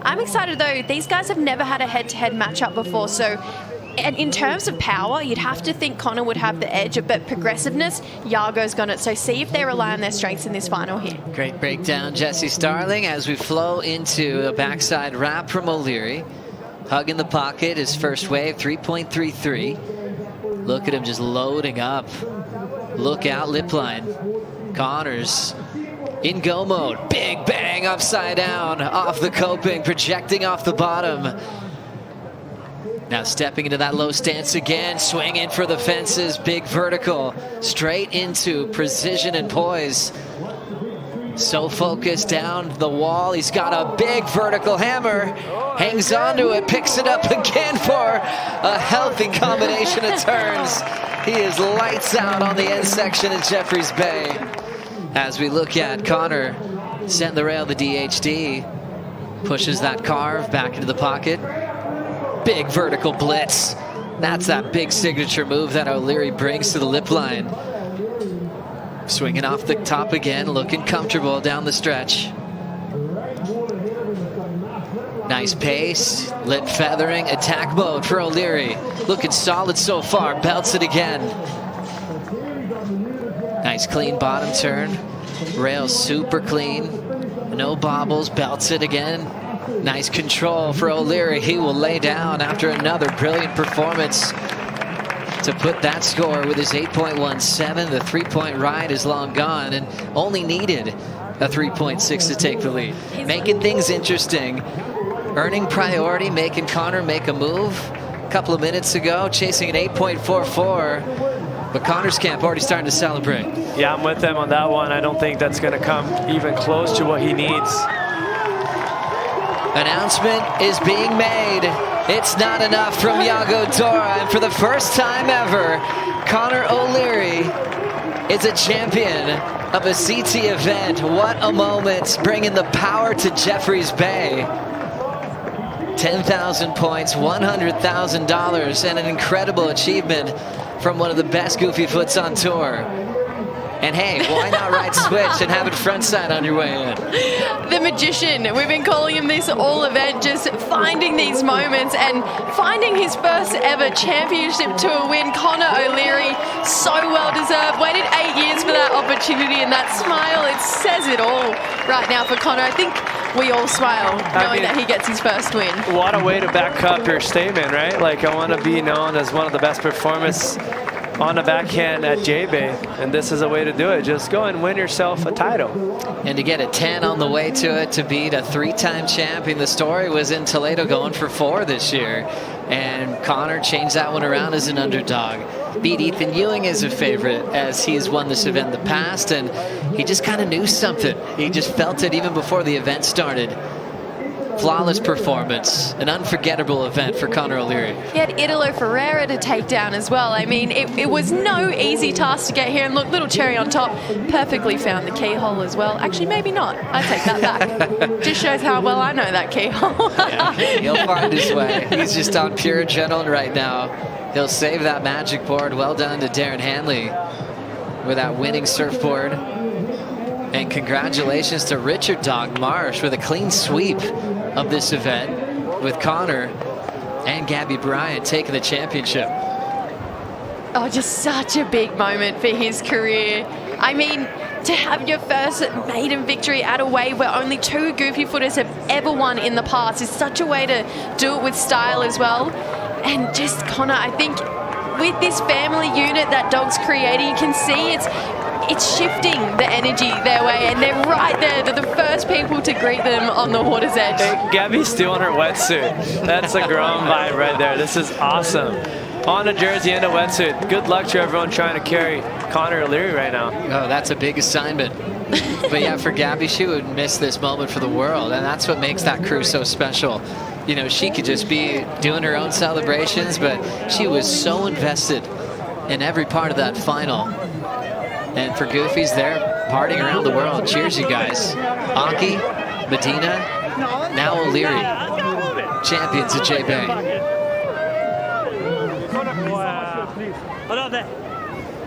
I'm excited though. These guys have never had a head-to-head matchup before, so and in terms of power, you'd have to think Connor would have the edge, but progressiveness, Yago's got it. So see if they rely on their strengths in this final here. Great breakdown, Jesse Starling, as we flow into a backside wrap from O'Leary. Hug in the pocket, his first wave, 3.33. Look at him just loading up. Look out, lip line. Connor's in go mode. Big bang upside down, off the coping, projecting off the bottom. Now stepping into that low stance again, swinging for the fences, big vertical, straight into precision and poise. So focused down the wall, he's got a big vertical hammer, hangs onto it, picks it up again for a healthy combination of turns. He is lights out on the end section at Jeffreys Bay. As we look at Connor, setting the rail, the DHD, pushes that carve back into the pocket. Big vertical blitz. That's that big signature move that O'Leary brings to the lip line. Swinging off the top again, looking comfortable down the stretch. Nice pace, lip feathering, attack mode for O'Leary. Looking solid so far, belts it again. Nice clean bottom turn. Rail super clean. No bobbles, belts it again. Nice control for O'Leary. He will lay down after another brilliant performance to put that score with his 8.17. The 3-point ride is long gone and only needed a 3.6 to take the lead. Making things interesting. Earning priority, making Connor make a move. A couple of minutes ago, chasing an 8.44. But Connor's camp already starting to celebrate. Yeah, I'm with him on that one. I don't think that's going to come even close to what he needs. Announcement is being made. It's not enough from Yago Dora, and for the first time ever, Connor O'Leary is a champion of a CT event. What a moment, bringing the power to Jeffreys Bay. 10,000 points, $100,000, and an incredible achievement from one of the best goofy foots on tour. And hey, why not ride switch and have it frontside on your way in? The magician. We've been calling him this all event, just finding these moments and finding his first ever championship tour win. Connor O'Leary, so well deserved. Waited 8 years for that opportunity, and that smile, it says it all right now for Connor. I think we all smile knowing that he gets his first win. What a way to back up your statement, right? Like, I want to be known as one of the best performers on the backhand at J-Bay, and this is a way to do it. Just go and win yourself a title. And to get a 10 on the way to it, to beat a 3-time champion. The story was in Toledo going for 4 this year, and Connor changed that one around as an underdog. Beat Ethan Ewing as a favorite, as he has won this event in the past, and he just kind of knew something. He just felt it even before the event started. Flawless performance, an unforgettable event for Connor O'Leary. He had Italo Ferreira to take down as well. I mean, it was no easy task to get here. And look, little cherry on top, perfectly found the keyhole as well. Actually, maybe not. I take that back. Just shows how well I know that keyhole. Yeah, he'll find his way. He's just on pure adrenaline right now. He'll save that magic board. Well done to Darren Hanley with that winning surfboard. And congratulations to Richard Dog Marsh with a clean sweep of this event, with Connor and Gabby Bryant taking the championship. Oh, just such a big moment for his career. I mean, to have your first maiden victory at a wave where only 2 goofy footers have ever won in the past is such a way to do it with style as well. And just Connor, I think with this family unit that Dog's creating, you can see it's shifting the energy their way, and they're right there. They're the first people to greet them on the water's edge. Hey, Gabby's still in her wetsuit. That's a Grom vibe right there. This is awesome. On a jersey and a wetsuit. Good luck to everyone trying to carry Connor O'Leary right now. Oh, that's a big assignment. But yeah, for Gabby, she would miss this moment for the world, and that's what makes that crew so special. You know, she could just be doing her own celebrations, but she was so invested in every part of that final. And for Goofies, they're partying around the world. Cheers, you guys. Aki, Medina, now O'Leary, champions of J-Bay.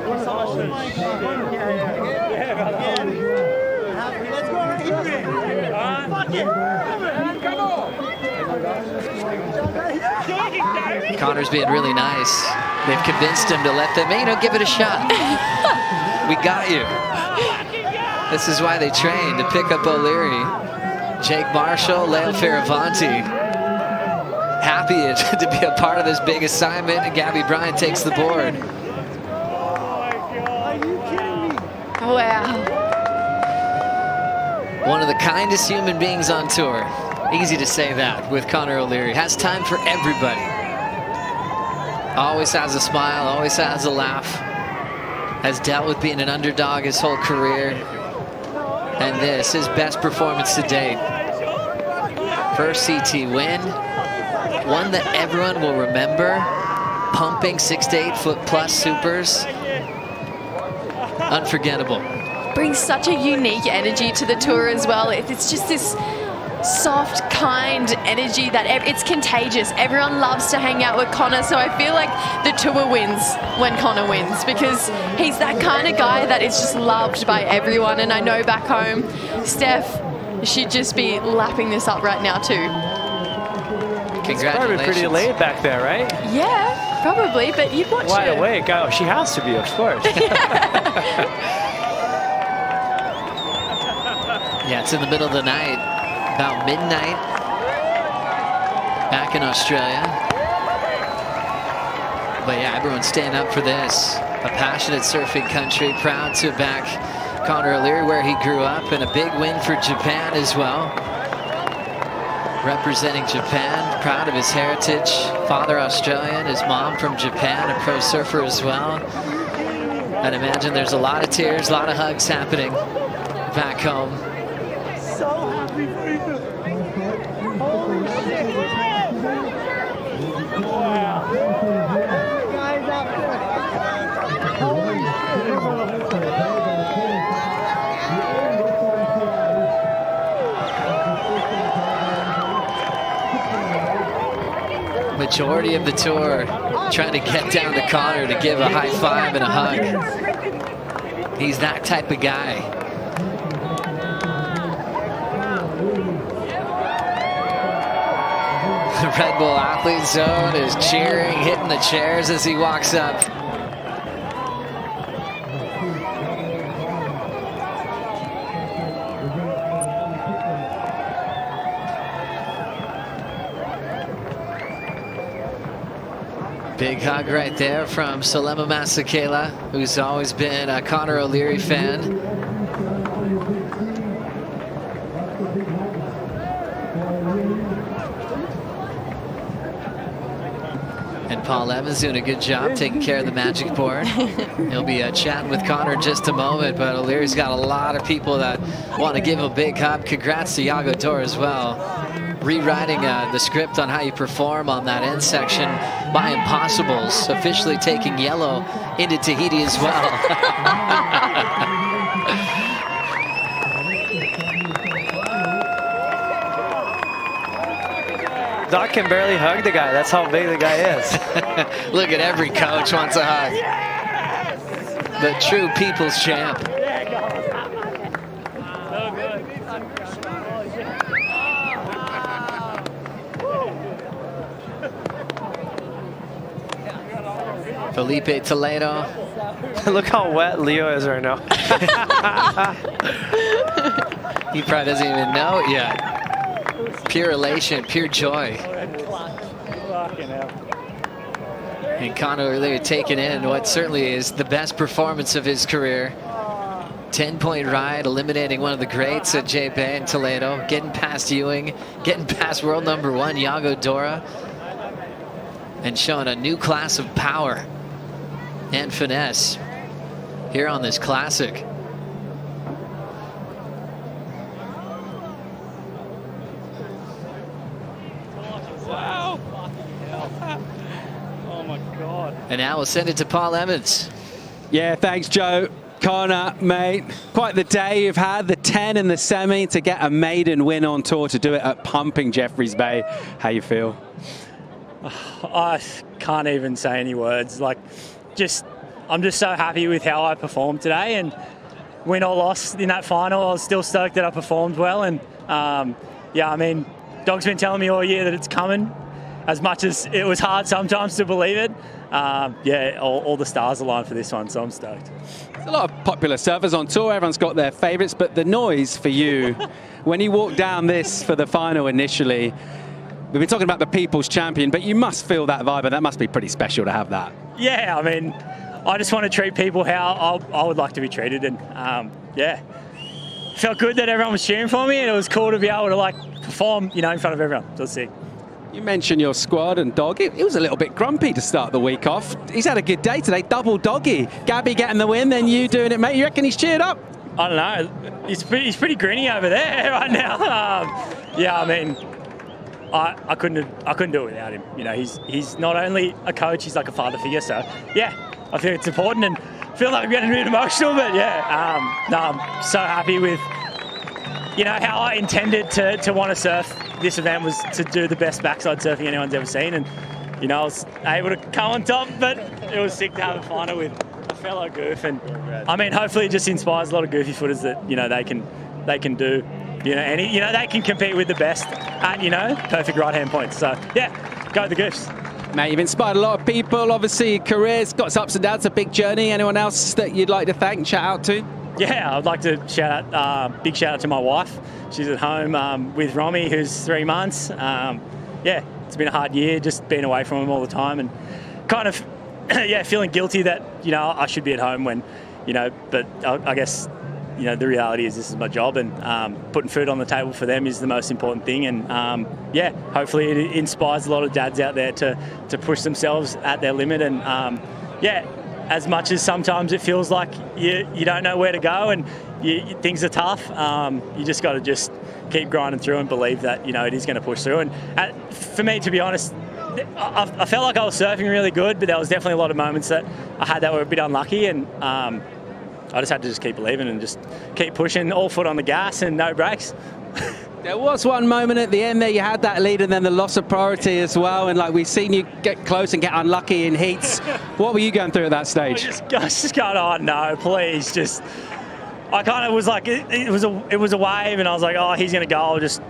Let's go, O'Leary. Come on. Connor's being really nice. They've convinced him to let them, give it a shot. We got you. This is why they train, to pick up O'Leary. Jake Marshall, Leo Fioravanti, happy to be a part of this big assignment, and Gabby Bryant takes the board. Wow. One of the kindest human beings on tour. Easy to say that with Connor O'Leary. Has time for everybody. Always has a smile, always has a laugh. Has dealt with being an underdog his whole career. And this, his best performance to date. First CT win. One that everyone will remember. Pumping 6 to 8 foot plus supers. Unforgettable. Brings such a unique energy to the tour as well. It's just this soft, kind energy that it's contagious. Everyone loves to hang out with Connor, so I feel like the tour wins when Connor wins, because he's that kind of guy that is just loved by everyone. And I know back home, Steph, she'd just be lapping this up right now too. Congratulations. It's probably pretty late back there, right? Yeah, probably, but you'd watch Wide it. awake. Oh, she has to be, of course. Yeah, it's in the middle of the night, about midnight, back in Australia. But yeah, everyone's staying up for this. A passionate surfing country, proud to back Connor O'Leary where he grew up, and a big win for Japan as well. Representing Japan, proud of his heritage. Father Australian, his mom from Japan, a pro surfer as well. I'd imagine there's a lot of tears, a lot of hugs happening back home. So happy for you. Holy shit. Wow. Guys up there. Holy shit. Majority of the tour trying to get down to Connor to give a high five and a hug. He's that type of guy. The Red Bull Athlete Zone is cheering, hitting the chairs as he walks up. Big hug right there from Salema Masekela, who's always been a Connor O'Leary fan. And Paul Evans doing a good job taking care of the magic board. He'll be chatting with Connor in just a moment, but O'Leary's got a lot of people that want to give him a big hug. Congrats to Yago Dora as well. Rewriting the script on how you perform on that end section by Impossibles, officially taking yellow into Tahiti as well. Doc can barely hug the guy. That's how big the guy is. Look at every coach wants a hug. The true people's champ. Filipe Toledo. Look how wet Leo is right now. He probably doesn't even know it yet. Pure elation, pure joy. And Connor O'Leary taking in what certainly is the best performance of his career. 10-point ride, eliminating one of the greats at J-Bay and Toledo, getting past Ewing, getting past world number 1 Yago Dora, and showing a new class of power and finesse here on this classic. Wow. Oh my God. And now we'll send it to Paul Evans. Yeah, thanks, Joe. Connor, mate, quite the day you've had, the 10 in the semi to get a maiden win on tour, to do it at pumping Jeffreys Bay. How you feel? I can't even say any words. Like, I'm just so happy with how I performed today, and win or loss in that final, I was still stoked that I performed well. And yeah, I mean, Dog's been telling me all year that it's coming, as much as it was hard sometimes to believe it. Yeah, all the stars aligned for this one, so I'm stoked. There's a lot of popular surfers on tour. Everyone's got their favourites, but the noise for you, when you walk down this for the final initially, we've been talking about the People's Champion, but you must feel that vibe, and that must be pretty special to have that. Yeah, I mean, I just want to treat people how I would like to be treated, and yeah. Felt good that everyone was cheering for me, and it was cool to be able to like perform, you know, in front of everyone. So sick. You mentioned your squad and Dog. It was a little bit grumpy to start the week off. He's had a good day today, double doggy. Gabby getting the win, then you doing it, mate. You reckon he's cheered up? I don't know. He's pretty grinny over there right now. Yeah, I mean, I couldn't do it without him. You know, he's not only a coach, he's like a father figure. So yeah, I think it's important, and I feel like I'm getting a bit emotional, but yeah, no, I'm so happy with, you know, how I intended to want to surf this event was to do the best backside surfing anyone's ever seen, and you know, I was able to come on top, but it was sick to have a final with a fellow goof, and I mean, hopefully it just inspires a lot of goofy footers that, you know, they can do, you know, they can compete with the best at, you know, perfect right hand points. So yeah, go the goofs. Mate, you've inspired a lot of people. Obviously, your career's got its ups and downs, a big journey. Anyone else that you'd like to thank and shout out to? Yeah, I'd like to big shout out to my wife. She's at home with Romy, who's 3 months. Yeah, it's been a hard year, just being away from him all the time, and kind of, yeah, feeling guilty that, you know, I should be at home when, you know, but I guess, you know, the reality is this is my job, and putting food on the table for them is the most important thing. And yeah, hopefully it inspires a lot of dads out there to push themselves at their limit. And yeah, as much as sometimes it feels like you don't know where to go and things are tough, you just got to just keep grinding through and believe that, you know, it is going to push through. And for me, to be honest, I felt like I was surfing really good, but there was definitely a lot of moments that I had that were a bit unlucky, and I just had to just keep believing and just keep pushing, all foot on the gas and no brakes. There was one moment at the end there, you had that lead and then the loss of priority as well, and like we've seen you get close and get unlucky in heats. What were you going through at that stage? I was just going, oh no, please, just. I kind of was like, it was a wave, and I was like, oh, he's going to go, I'll just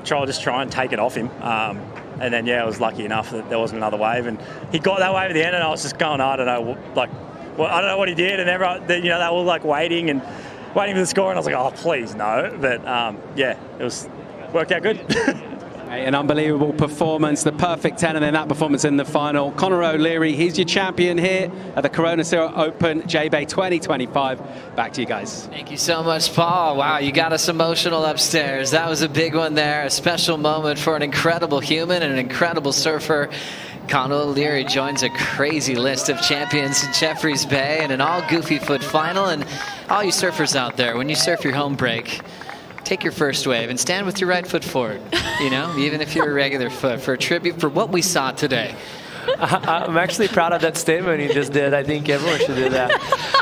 try and take it off him. And then yeah, I was lucky enough that there wasn't another wave, and he got that wave at the end, and I was just going, I don't know, like, well, I don't know what he did, and everyone, you know, they were like waiting for the score, and I was like, oh, please no. But yeah, it worked out good. An unbelievable performance, the perfect 10, and then that performance in the final. Conor O'Leary, he's your champion here at the Corona Cero Open J-Bay 2025. Back to you guys. Thank you so much, Paul. Wow, you got us emotional upstairs. That was a big one there, a special moment for an incredible human and an incredible surfer. Conor O'Leary joins a crazy list of champions in Jeffreys Bay and an all-goofy foot final. And all you surfers out there, when you surf your home break, take your first wave and stand with your right foot forward, you know, even if you're a regular foot, for a tribute for what we saw today. I'm actually proud of that statement you just did. I think everyone should do that.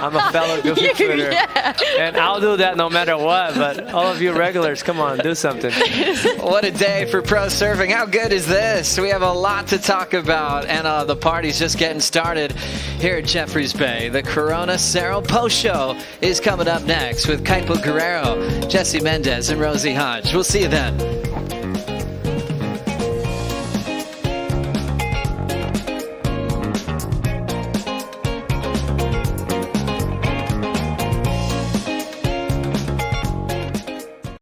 I'm a fellow goofy footer. Yeah. And I'll do that no matter what, but all of you regulars, come on, do something. What a day for pro surfing. How good is this? We have a lot to talk about, and the party's just getting started here at Jeffreys Bay. The Corona Cero post show is coming up next with Kaipo Guerrero, Jesse Mendez, and Rosie Hodge. We'll see you then.